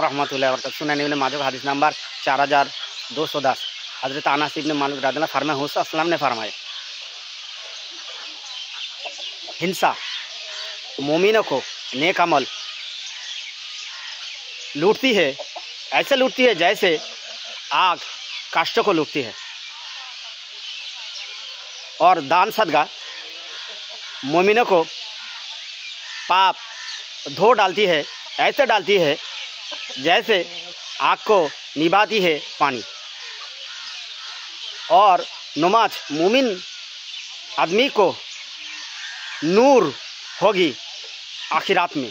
रहमतुल्लाहि व बरकातहू। सुनन इब्न माजा हदीस नंबर 4210। हज़रत अनस इब्न मालिक रज़ियल्लाहु फरमाए हुज़ूर सल्लल्लाहु अलैहि वसल्लम ने फरमाया, हिंसा मोमिनों को नेक अमल लूटती है, ऐसे लूटती है जैसे आग काष्ठों को लूटती है, और दान सदका मोमिनों को पाप धो डालती है, ऐसे डालती है जैसे आग को निभाती है पानी। और नमाज मोमिन आदमी को नूर होगी आखिरात में,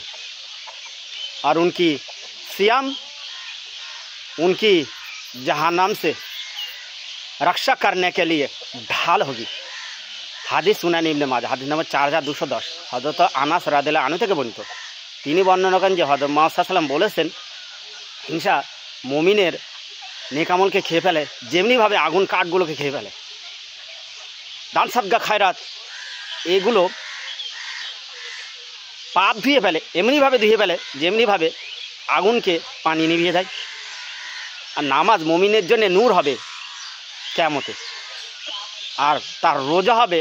और उनकी सियाम उनकी जहन्नम से रक्षा करने के लिए ढाल होगी। हादिस सुनान इब्ने माजा हादिस नंबर 4210। हज़रत আনাস রাদিয়াল্লাহু আনহু থেকে বর্ণিত, তিনি বর্ণনা করেন যে হযরত মুহাম্মদ সাল্লাল্লাহু আলাইহি ওয়াসাল্লাম বলেছেন, হিংসা মুমিনের নেক আমলকে খেয়ে ফেলে যেমনিভাবে আগুন কাঠগুলোকে খেয়ে ফেলে। দান সাদকা খায়রাত এগুলো পাপ ধুয়ে ফেলে, এমনিভাবে ধুয়ে ফেলে যেমনিভাবে আগুনকে পানি নিভিয়ে দেয়। আর নামাজ মুমিনের জন্য নূর হবে কিয়ামতে, আর তার রোজা হবে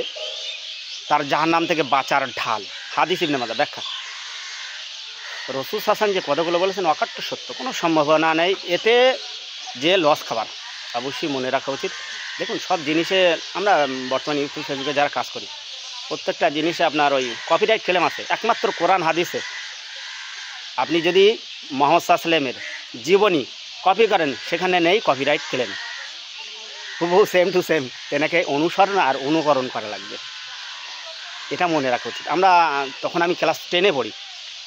তার জাহান্নাম থেকে বাঁচার ঢাল। হাদিস ইবনে মাজাহ ব্যাখ্যা। রাসূল হাসান যে কথাগুলো বলেছেন অকাট্য সত্য, কোনো সম্ভাবনা নেই এতে যে লস খাবার। অবশ্যই মনে রাখা উচিত। দেখুন, সব জিনিসে আমরা বর্তমানে ইউটিউব ফেসবুকে যারা কাজ করি প্রত্যেকটা জিনিসে আপনার ওই কপিরাইট ক্লেম আছে। একমাত্র কোরআন হাদিসে আপনি যদি মুহাম্মদ সাল্লাল্লাহু আলাইহি ওয়াসাল্লামের জীবনী কপি করেন সেখানে নেই কপিরাইট ক্লেম। হুবহু সেম টু সেম তেনাকে অনুসরণ আর অনুকরণ করা লাগবে, এটা মনে রাখা উচিত। তখন আমি ক্লাস 10-এ পড়ি,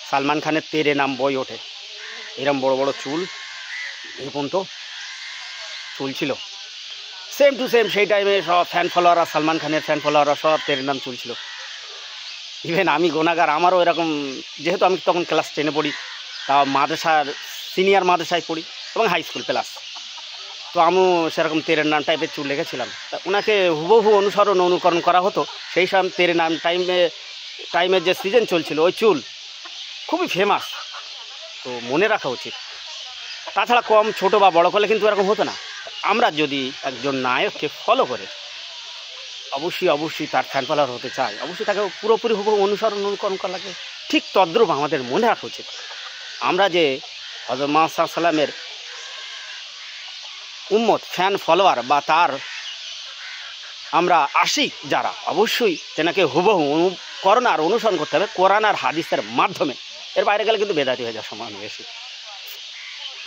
সালমান খানের তেরে নাম বই ওঠে, এরম বড় বড় চুল, এই পর্যন্ত চুল ছিল, সেম টু সেম। সেই টাইমে সব ফ্যান ফলোয়াররা, সালমান খানের ফ্যান ফলোয়াররা সব তেরে নাম চুল ছিল। ইভেন আমি গুনাহগার, আমারও এরকম, যেহেতু আমি তখন ক্লাস 10-এ পড়ি, তাও মাদ্রাসার সিনিয়র মাদ্রাসায় পড়ি এবং হাই স্কুল প্লাস, তো আমি সেরকম তেরের নাম টাইপের চুল রেখেছিলাম। তা ওনাকে হুবহু অনুকরণ করা হতো। সেই সব তেরে নাম টাইমের যে সিজন চলছিল ওই চুল খুবই ফেমাস, তো মনে রাখা উচিত। তাছাড়া কম ছোট বা বড় করলে কিন্তু এরকম হতো না। আমরা যদি একজন নায়ককে ফলো করে অবশ্যই তার ফ্যান ফলোয়ার হতে চাই, অবশ্যই তাকে পুরোপুরি হুবহু অনুকরণ করা লাগে। ঠিক তদ্রূপ আমাদের মনে রাখা উচিত আমরা যে হযরত মুহাম্মদ সাল্লাল্লাহু আলাইহি ওয়াসাল্লামের উম্মত, ফ্যান ফলোয়ার বা তার আমরা আশিক যারা, অবশ্যই তেনাকে হুবহু অনুকরণ আর অনুসরণ করতে হবে কোরআন আর হাদিসের মাধ্যমে। এর বাইরে গেলে কিন্তু বেদাতি হয়ে যাওয়ার সম্ভাবনা বেশি।